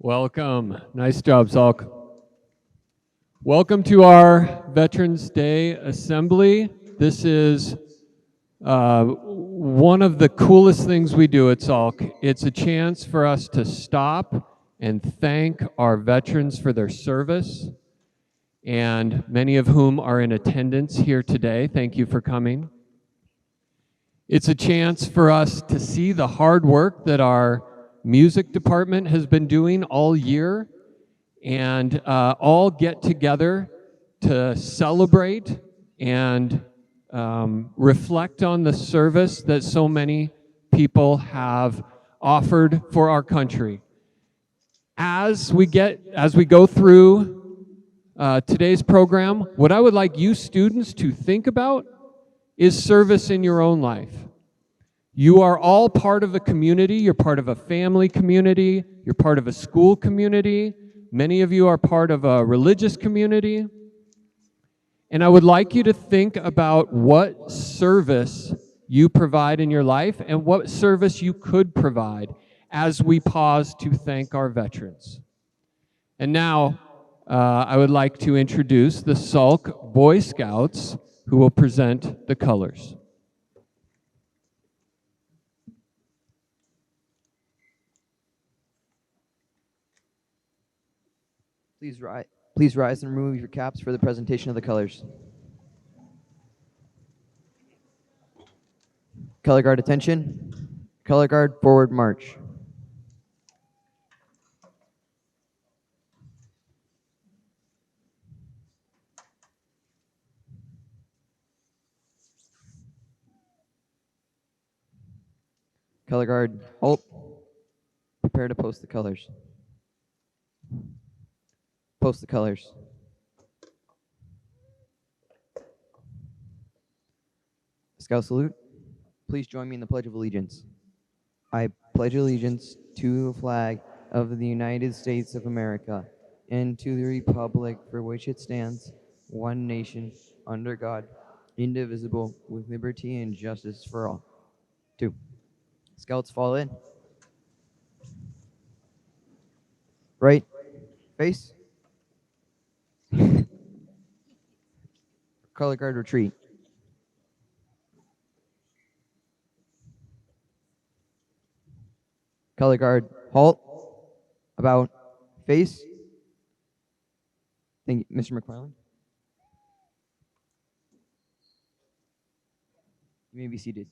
Welcome. Nice job, Salk. Welcome to our Veterans Day Assembly. This is one of the coolest things we do at Salk. It's a chance for us to stop and thank our veterans for their service, and many of whom are in attendance here today. Thank you for coming. It's a chance for us to see the hard work that our music department has been doing all year and all get together to celebrate and reflect on the service that so many people have offered for our country. As we go through today's program, what I would like you students to think about is service in your own life. You are all part of a community. You're part of a family community. You're part of a school community. Many of you are part of a religious community. And I would like you to think about what service you provide in your life and what service you could provide as we pause to thank our veterans. And now, I would like to introduce the Salk Boy Scouts, who will present the colors. Please rise and remove your caps for the presentation of the colors. Color guard attention. Color guard forward march. Color guard halt. Prepare to post the colors. Post the colors. Scout salute. Please join me in the Pledge of Allegiance. I pledge allegiance to the flag of the United States of America and to the republic for which it stands, one nation, under God, indivisible, with liberty and justice for all. 2. Scouts fall in. Right. Face. Color guard retreat. Color guard halt. About. Face. Thank you, Mr. McFarland. You may be seated.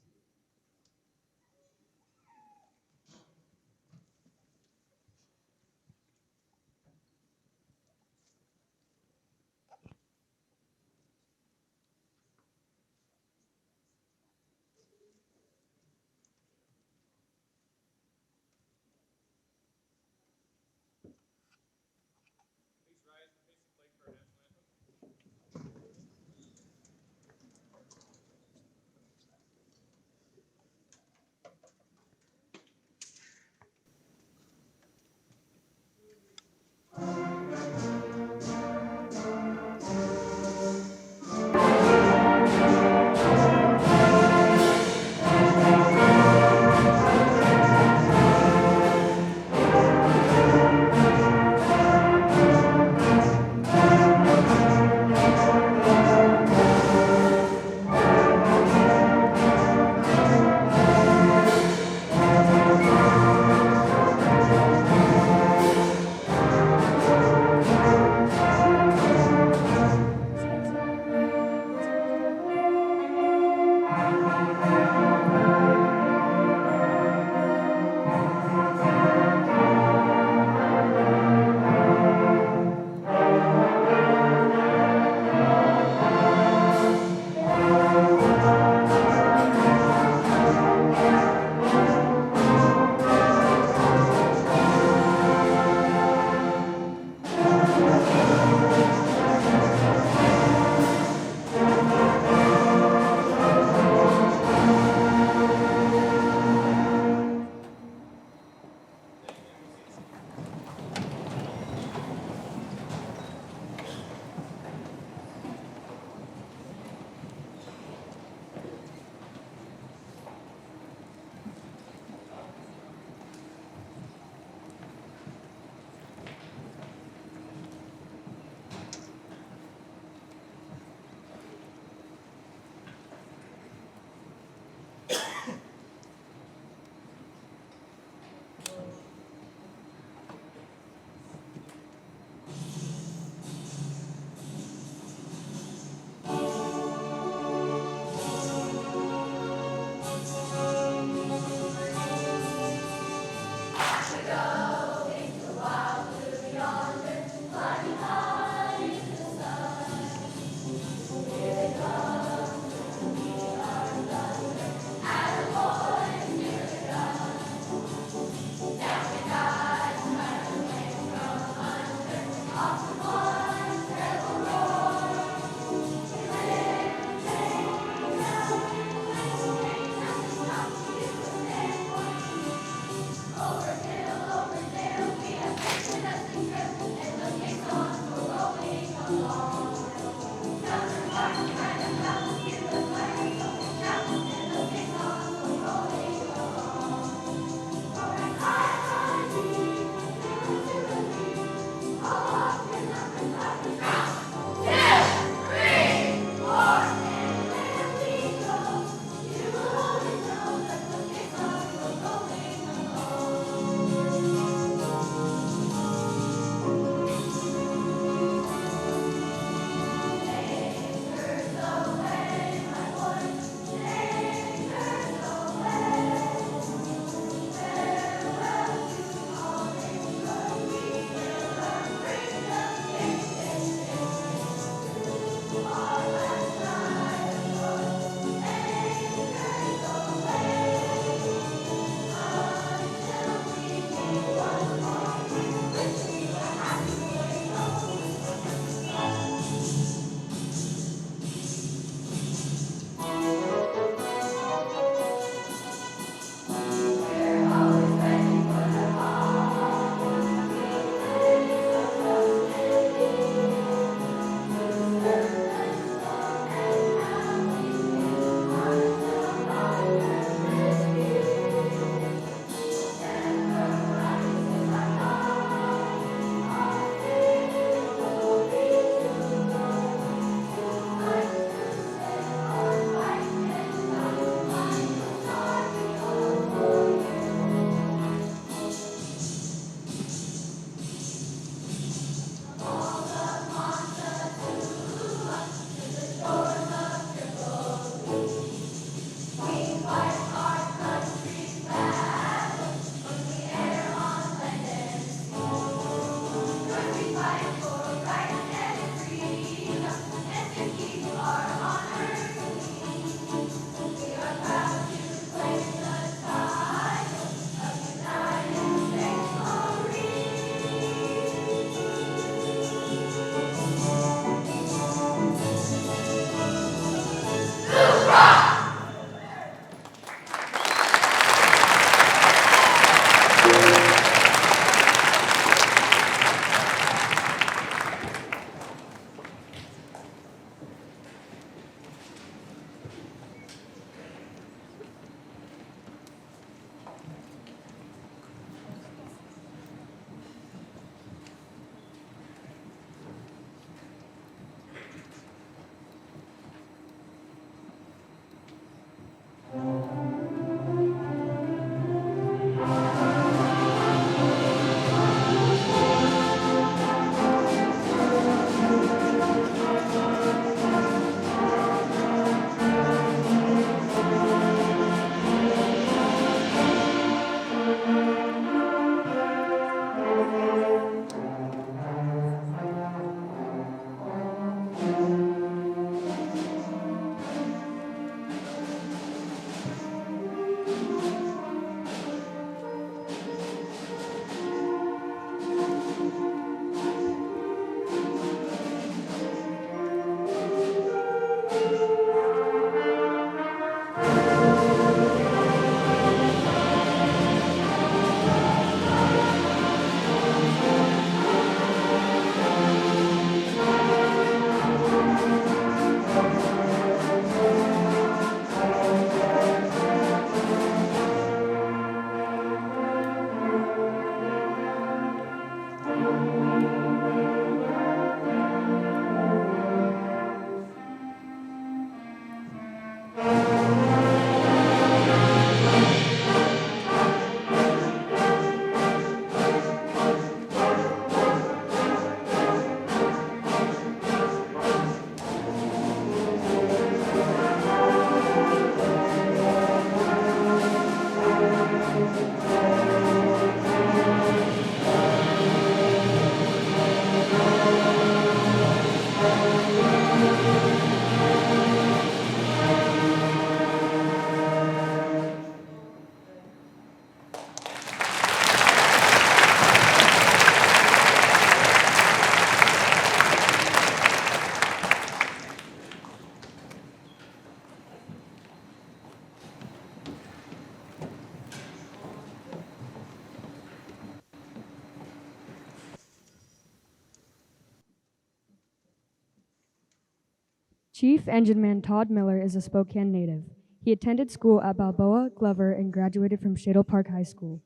Chief Engineman Todd Miller is a Spokane native. He attended school at Balboa, Glover, and graduated from Shadle Park High School.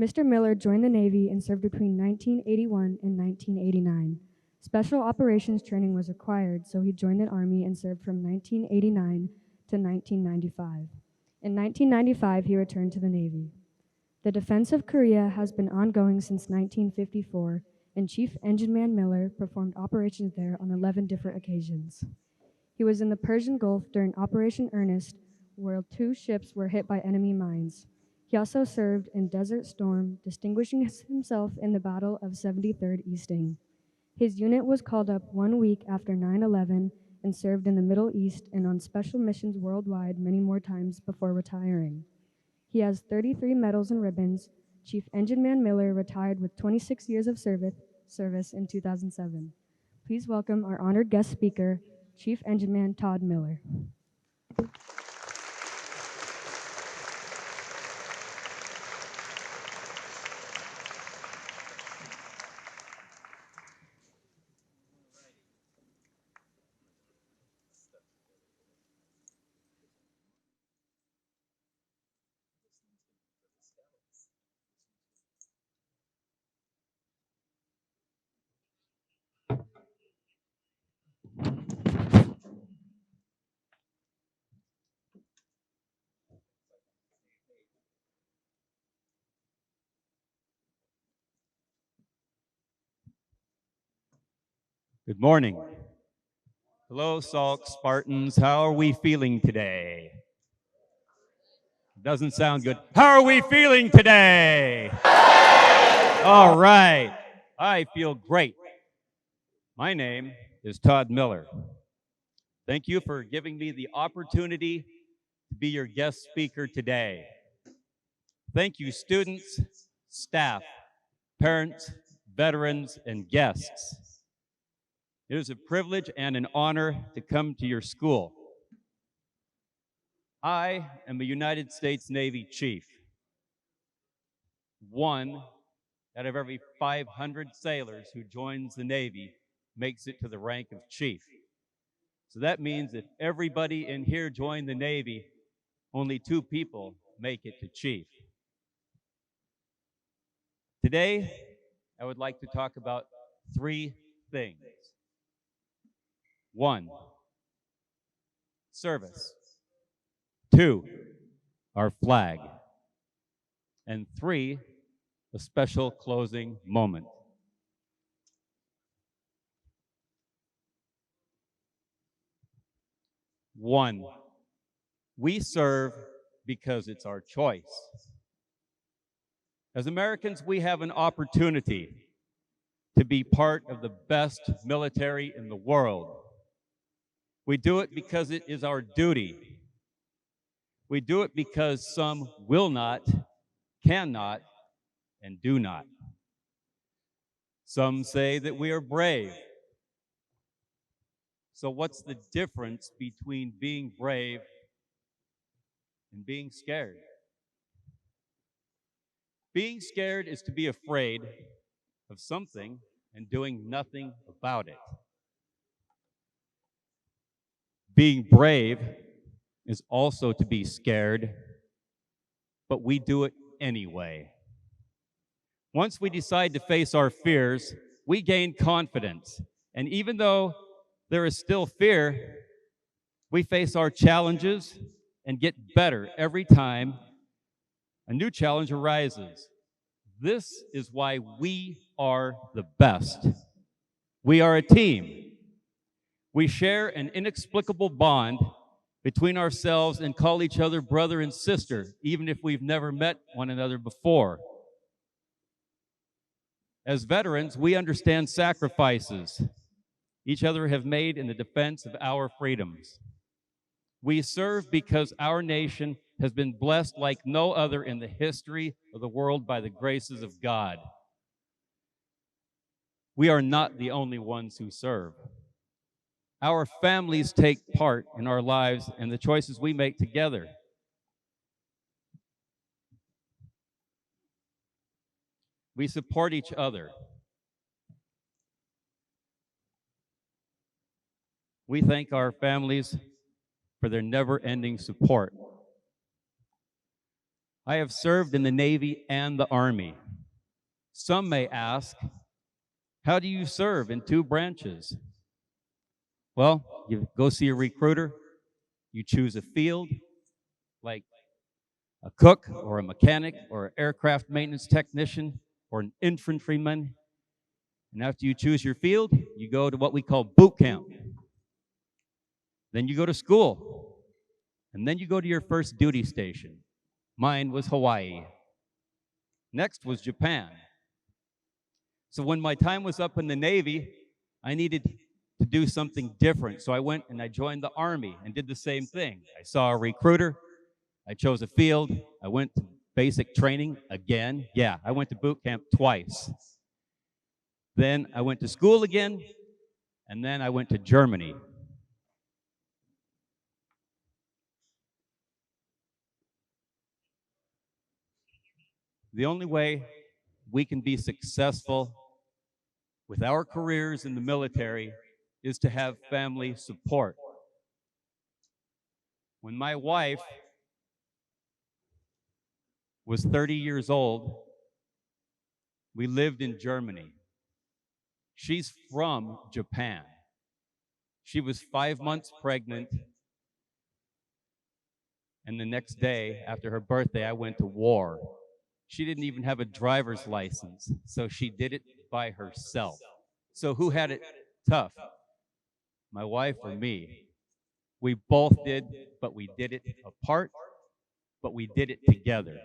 Mr. Miller joined the Navy and served between 1981 and 1989. Special operations training was required, so he joined the Army and served from 1989 to 1995. In 1995, he returned to the Navy. The defense of Korea has been ongoing since 1954, and Chief Engineman Miller performed operations there on 11 different occasions. He was in the Persian Gulf during Operation Earnest, where 2 ships were hit by enemy mines. He also served in Desert Storm, distinguishing himself in the Battle of 73rd Easting. His unit was called up 1 week after 9/11 and served in the Middle East and on special missions worldwide many more times before retiring. He has 33 medals and ribbons. Chief Engineman Miller retired with 26 years of service in 2007. Please welcome our honored guest speaker, Chief Engineman Todd Miller. Good morning. Hello, Salk Spartans. How are we feeling today? Doesn't sound good. How are we feeling today? All right. I feel great. My name is Todd Miller. Thank you for giving me the opportunity to be your guest speaker today. Thank you, students, staff, parents, veterans, and guests. It is a privilege and an honor to come to your school. I am a United States Navy chief. 1 out of every 500 sailors who joins the Navy makes it to the rank of chief. So that means if everybody in here joined the Navy, only 2 people make it to chief. Today, I would like to talk about 3 things. 1, service. 2, our flag. And 3, a special closing moment. One, we serve because it's our choice. As Americans, we have an opportunity to be part of the best military in the world. We do it because it is our duty. We do it because some will not, cannot, and do not. Some say that we are brave. So what's the difference between being brave and being scared? Being scared is to be afraid of something and doing nothing about it. Being brave is also to be scared, but we do it anyway. Once we decide to face our fears, we gain confidence. And even though there is still fear, we face our challenges and get better every time a new challenge arises. This is why we are the best. We are a team. We share an inexplicable bond between ourselves and call each other brother and sister, even if we've never met one another before. As veterans, we understand sacrifices each other have made in the defense of our freedoms. We serve because our nation has been blessed like no other in the history of the world by the graces of God. We are not the only ones who serve. Our families take part in our lives and the choices we make together. We support each other. We thank our families for their never-ending support. I have served in the Navy and the Army. Some may ask, how do you serve in 2 branches? Well, you go see a recruiter, you choose a field, like a cook or a mechanic or an aircraft maintenance technician or an infantryman. And after you choose your field, you go to what we call boot camp. Then you go to school. And then you go to your first duty station. Mine was Hawaii. Next was Japan. So when my time was up in the Navy, I needed to do something different. So I went and I joined the Army and did the same thing. I saw a recruiter. I chose a field. I went to basic training again. Yeah, I went to boot camp twice. Then I went to school again, and then I went to Germany. The only way we can be successful with our careers in the military is to have family support. When my wife was 30 years old, we lived in Germany. She's from Japan. She was 5 months pregnant, and the next day, after her birthday, I went to war. She didn't even have a driver's license, so she did it by herself. So who had it tough? My wife or me? We both did, but we did it apart, but we did it together.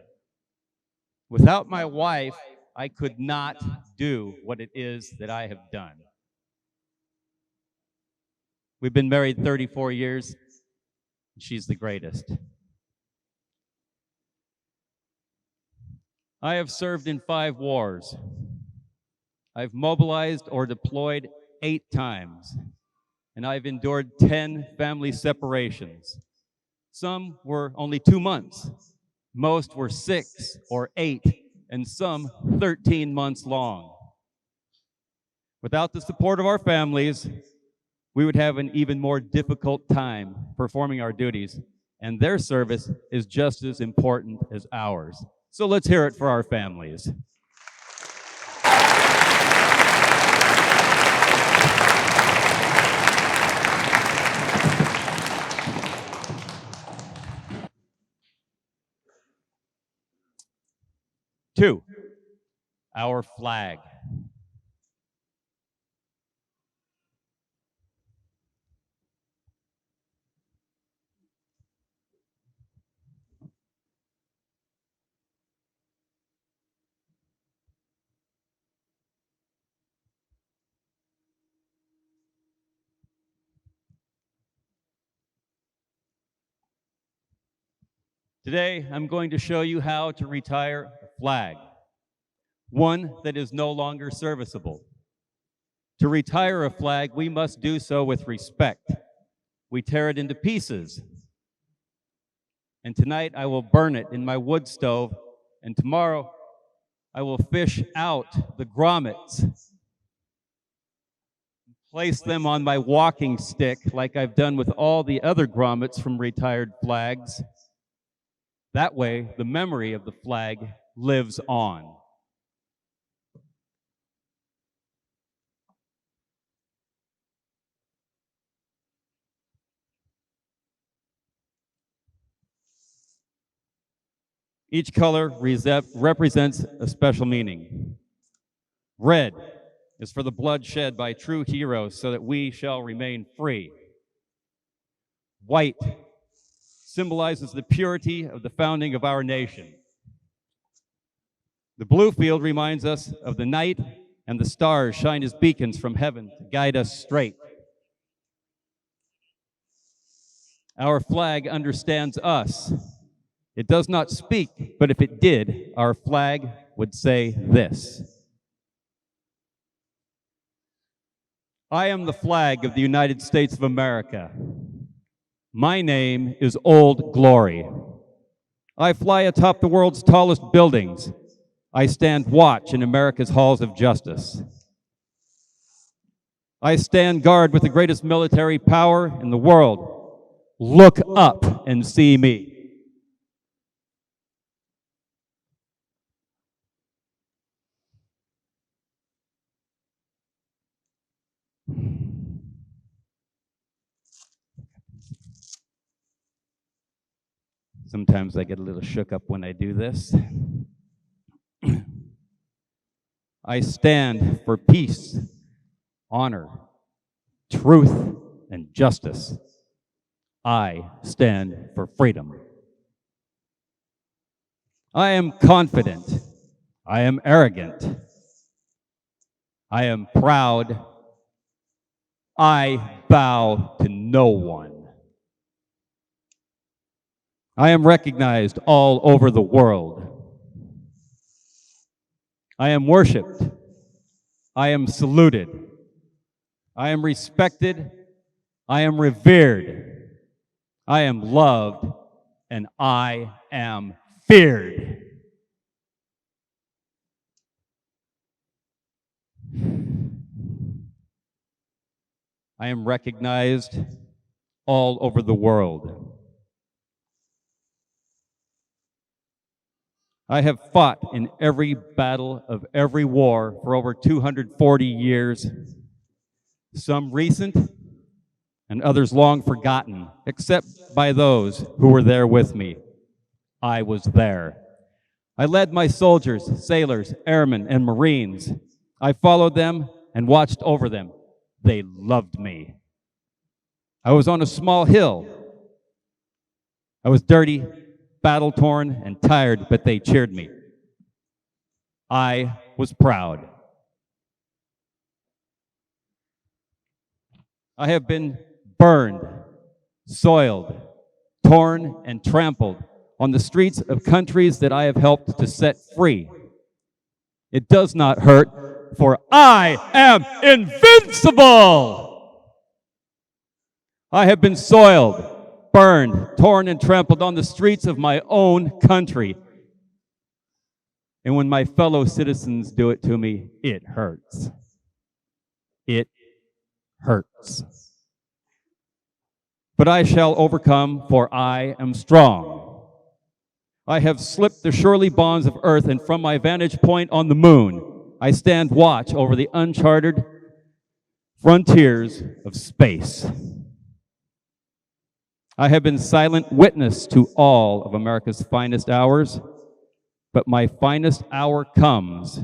Without my wife, I could not do what it is that I have done. We've been married 34 years. She's the greatest. I have served in 5 wars. I've mobilized or deployed 8 times, and I've endured 10 family separations. Some were only 2 months. Most were 6 or 8 and some 13 months long. Without the support of our families, we would have an even more difficult time performing our duties, and their service is just as important as ours. So let's hear it for our families. Two, our flag. Today, I'm going to show you how to retire a flag, one that is no longer serviceable. To retire a flag, we must do so with respect. We tear it into pieces. And tonight, I will burn it in my wood stove, and tomorrow, I will fish out the grommets, place them on my walking stick like I've done with all the other grommets from retired flags. That way, the memory of the flag lives on. Each color represents a special meaning. Red is for the blood shed by true heroes so that we shall remain free. White symbolizes the purity of the founding of our nation. The blue field reminds us of the night, and the stars shine as beacons from heaven to guide us straight. Our flag understands us. It does not speak, but if it did, our flag would say this: I am the flag of the United States of America. My name is Old Glory. I fly atop the world's tallest buildings. I stand watch in America's halls of justice. I stand guard with the greatest military power in the world. Look up and see me. Sometimes I get a little shook up when I do this. I stand for peace, honor, truth, and justice. I stand for freedom. I am confident. I am arrogant. I am proud. I bow to no one. I am recognized all over the world. I am worshiped. I am saluted. I am respected. I am revered. I am loved, and I am feared. I am recognized all over the world. I have fought in every battle of every war for over 240 years, some recent and others long forgotten, except by those who were there with me. I was there. I led my soldiers, sailors, airmen, and Marines. I followed them and watched over them. They loved me. I was on a small hill. I was dirty, battle-torn, and tired, but they cheered me. I was proud. I have been burned, soiled, torn, and trampled on the streets of countries that I have helped to set free. It does not hurt, for I am invincible! I have been soiled, burned, torn, and trampled on the streets of my own country. And when my fellow citizens do it to me, it hurts. It hurts. But I shall overcome, for I am strong. I have slipped the surely bonds of earth, and from my vantage point on the moon, I stand watch over the uncharted frontiers of space. I have been silent witness to all of America's finest hours, but my finest hour comes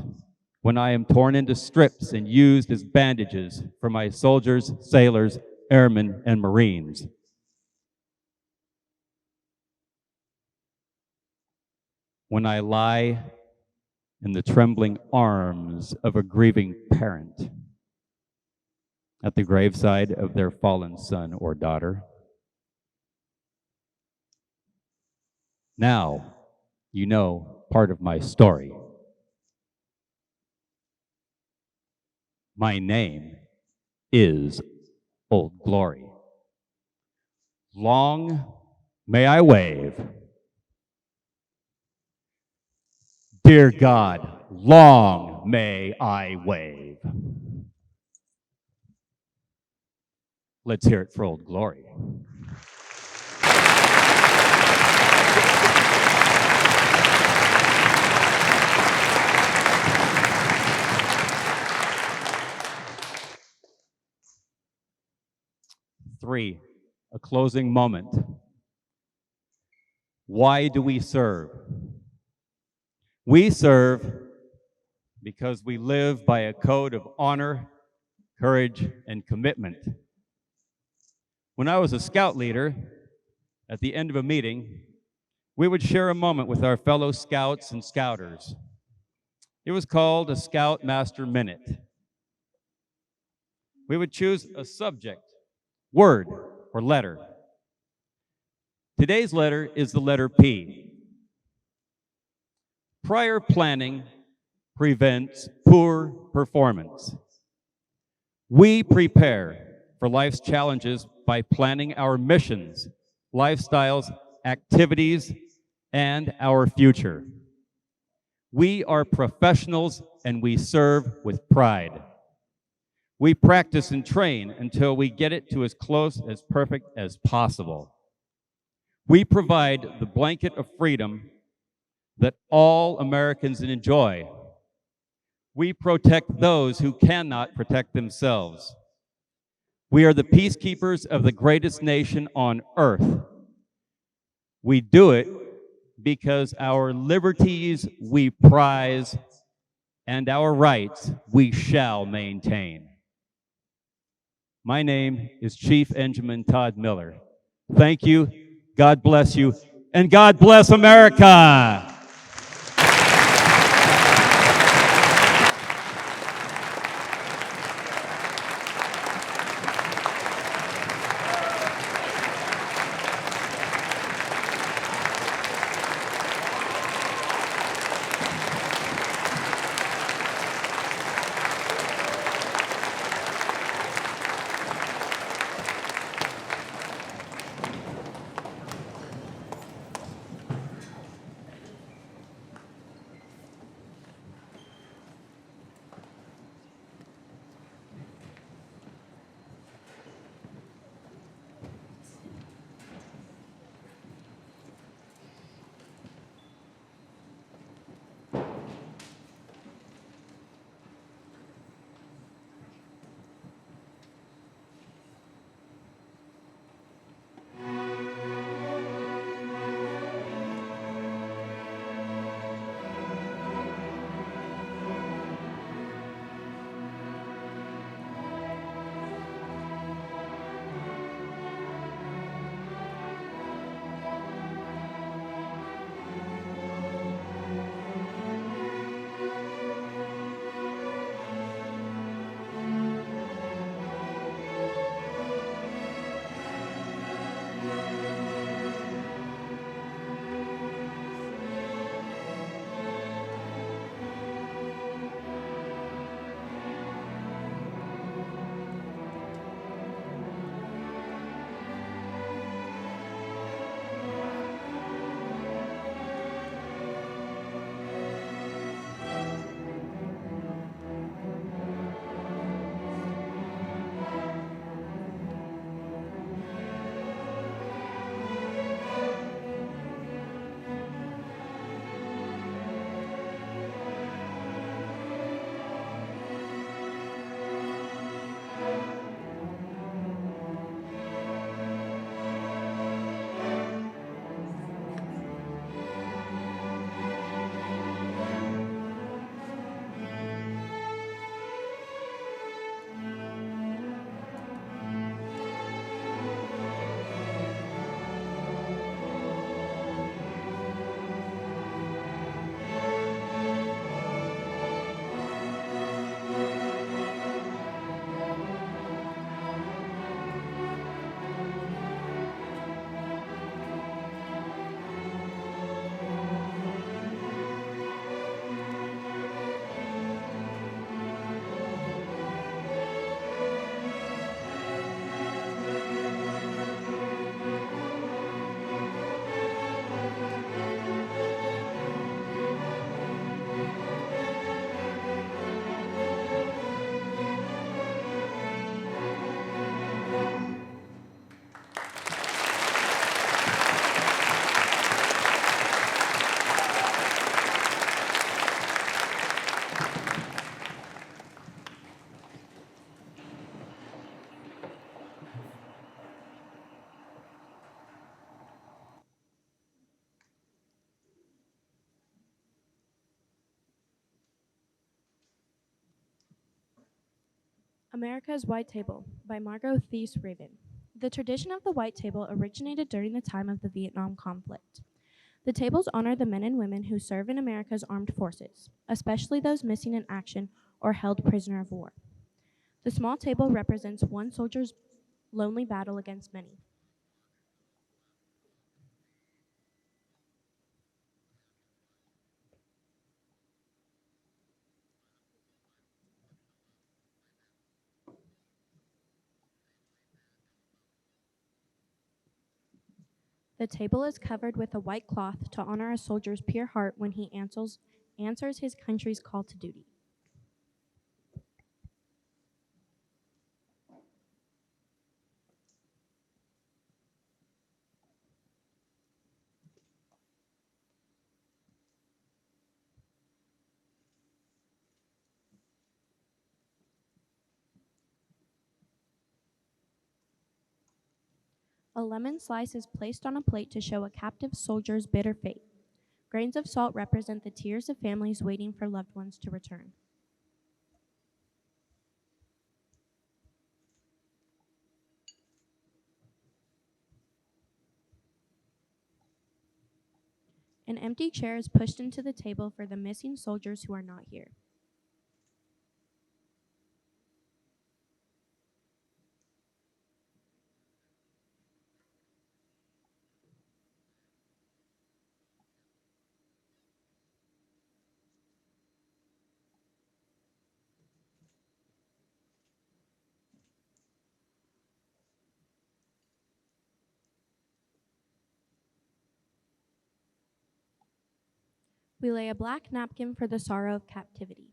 when I am torn into strips and used as bandages for my soldiers, sailors, airmen, and Marines. When I lie in the trembling arms of a grieving parent at the graveside of their fallen son or daughter. Now, you know part of my story. My name is Old Glory. Long may I wave. Dear God, long may I wave. Let's hear it for Old Glory. Three, a closing moment. Why do we serve? We serve because we live by a code of honor, courage, and commitment. When I was a scout leader, at the end of a meeting, we would share a moment with our fellow scouts and scouters. It was called a Scout Master Minute. We would choose a subject, word, or letter. Today's letter is the letter P. Prior planning prevents poor performance. We prepare for life's challenges by planning our missions, lifestyles, activities, and our future. We are professionals and we serve with pride. We practice and train until we get it to as close as perfect as possible. We provide the blanket of freedom that all Americans enjoy. We protect those who cannot protect themselves. We are the peacekeepers of the greatest nation on earth. We do it because our liberties we prize and our rights we shall maintain. My name is Chief Engineman Todd Miller. Thank you, God bless you, and God bless America! America's White Table by Margot Thies Raven. The tradition of the White Table originated during the time of the Vietnam conflict. The tables honor the men and women who serve in America's armed forces, especially those missing in action or held prisoner of war. The small table represents one soldier's lonely battle against many. The table is covered with a white cloth to honor a soldier's pure heart when he answers his country's call to duty. A lemon slice is placed on a plate to show a captive soldier's bitter fate. Grains of salt represent the tears of families waiting for loved ones to return. An empty chair is pushed into the table for the missing soldiers who are not here. We lay a black napkin for the sorrow of captivity.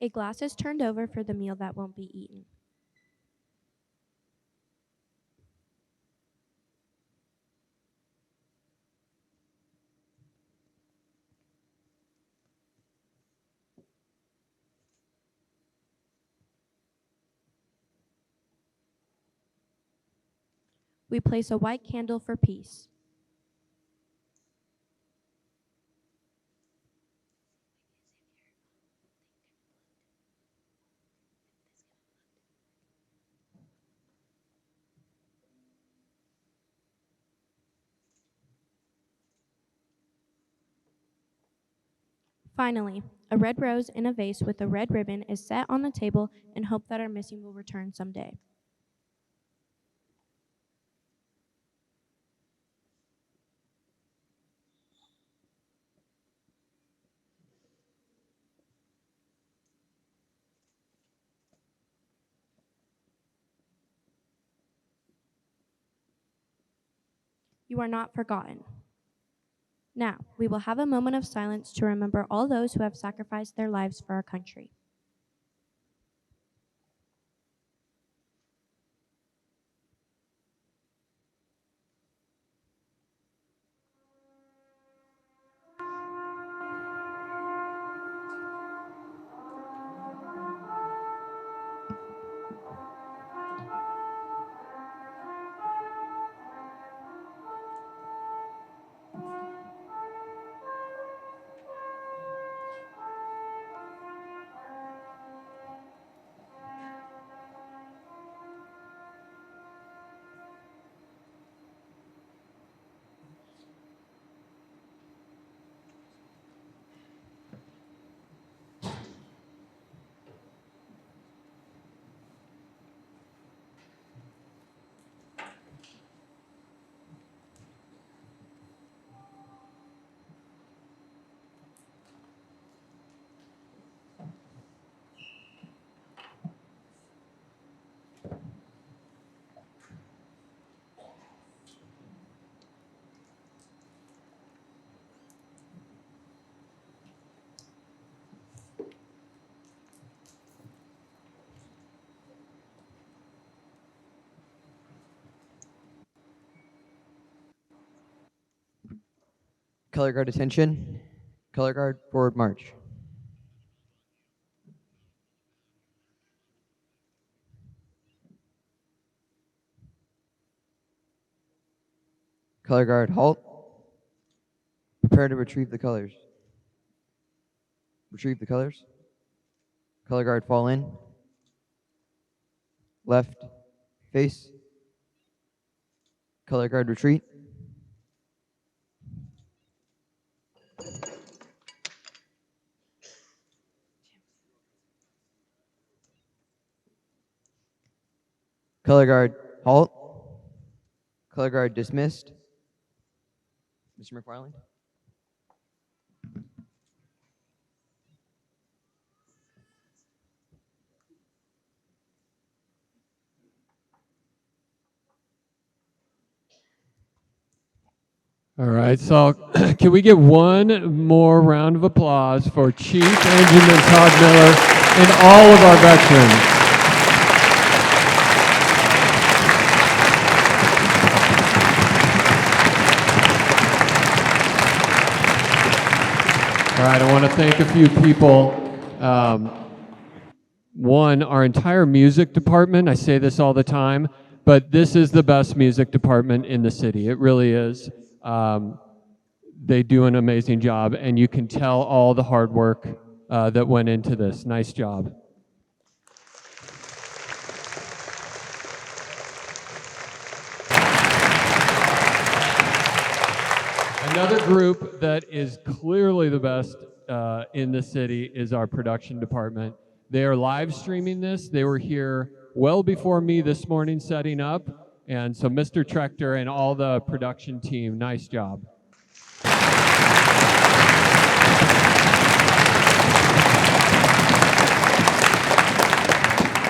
A glass is turned over for the meal that won't be eaten. We place a white candle for peace. Finally, a red rose in a vase with a red ribbon is set on the table in hope that our missing will return someday. You are not forgotten. Now, we will have a moment of silence to remember all those who have sacrificed their lives for our country. Color guard attention. Color guard forward march. Color guard, halt. Prepare to retrieve the colors. Retrieve the colors. Color guard, fall in. Left, face. Color guard, retreat. Color guard, halt. Color guard, dismissed. Mr. McFarland? All right, so can we get one more round of applause for Chief Engineman Todd Miller and all of our veterans? All right, I want to thank a few people. One, our entire music department. I say this all the time, but this is the best music department in the city. It really is. They do an amazing job, and you can tell all the hard work that went into this. Nice job. Another group that is clearly the best in the city is our production department. They are live streaming this. They were here well before me this morning setting up. And so Mr. Trechter and all the production team, nice job.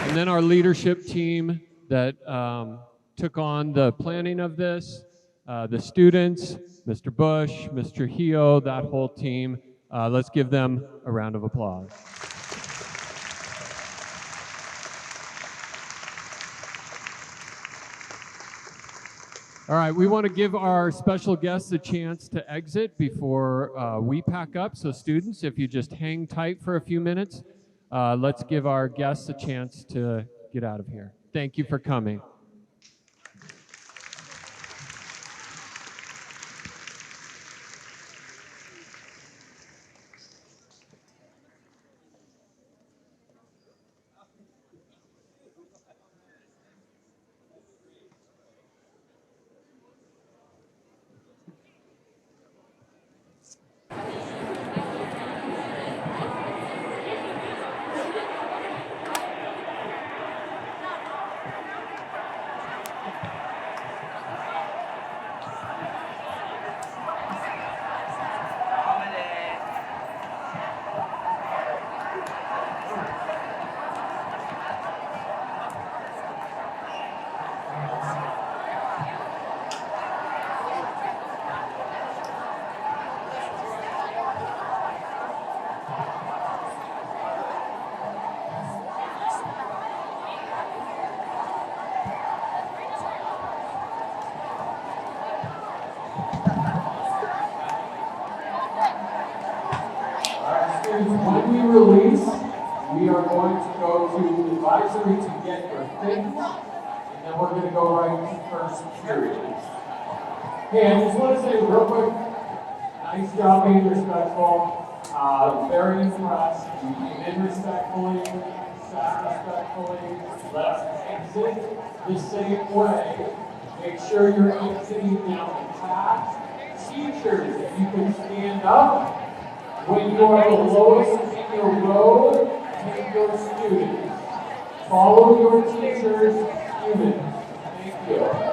And then our leadership team that took on the planning of this, the students, Mr. Bush, Mr. Hio, that whole team. Let's give them a round of applause. All right, we want to give our special guests a chance to exit before we pack up. So students, if you just hang tight for a few minutes, let's give our guests a chance to get out of here. Thank you for coming. When we release, we are going to go to advisory to get your things, and then we're going to go right to first period. Hey, I just want to say real quick, nice job being respectful. Very impressed. You came in respectfully, sat respectfully. Let's exit the same way. Make sure you're exiting down the path. Teachers, if you can stand up. When you are the lowest in your row, take your students. Follow your teachers, students. Thank you.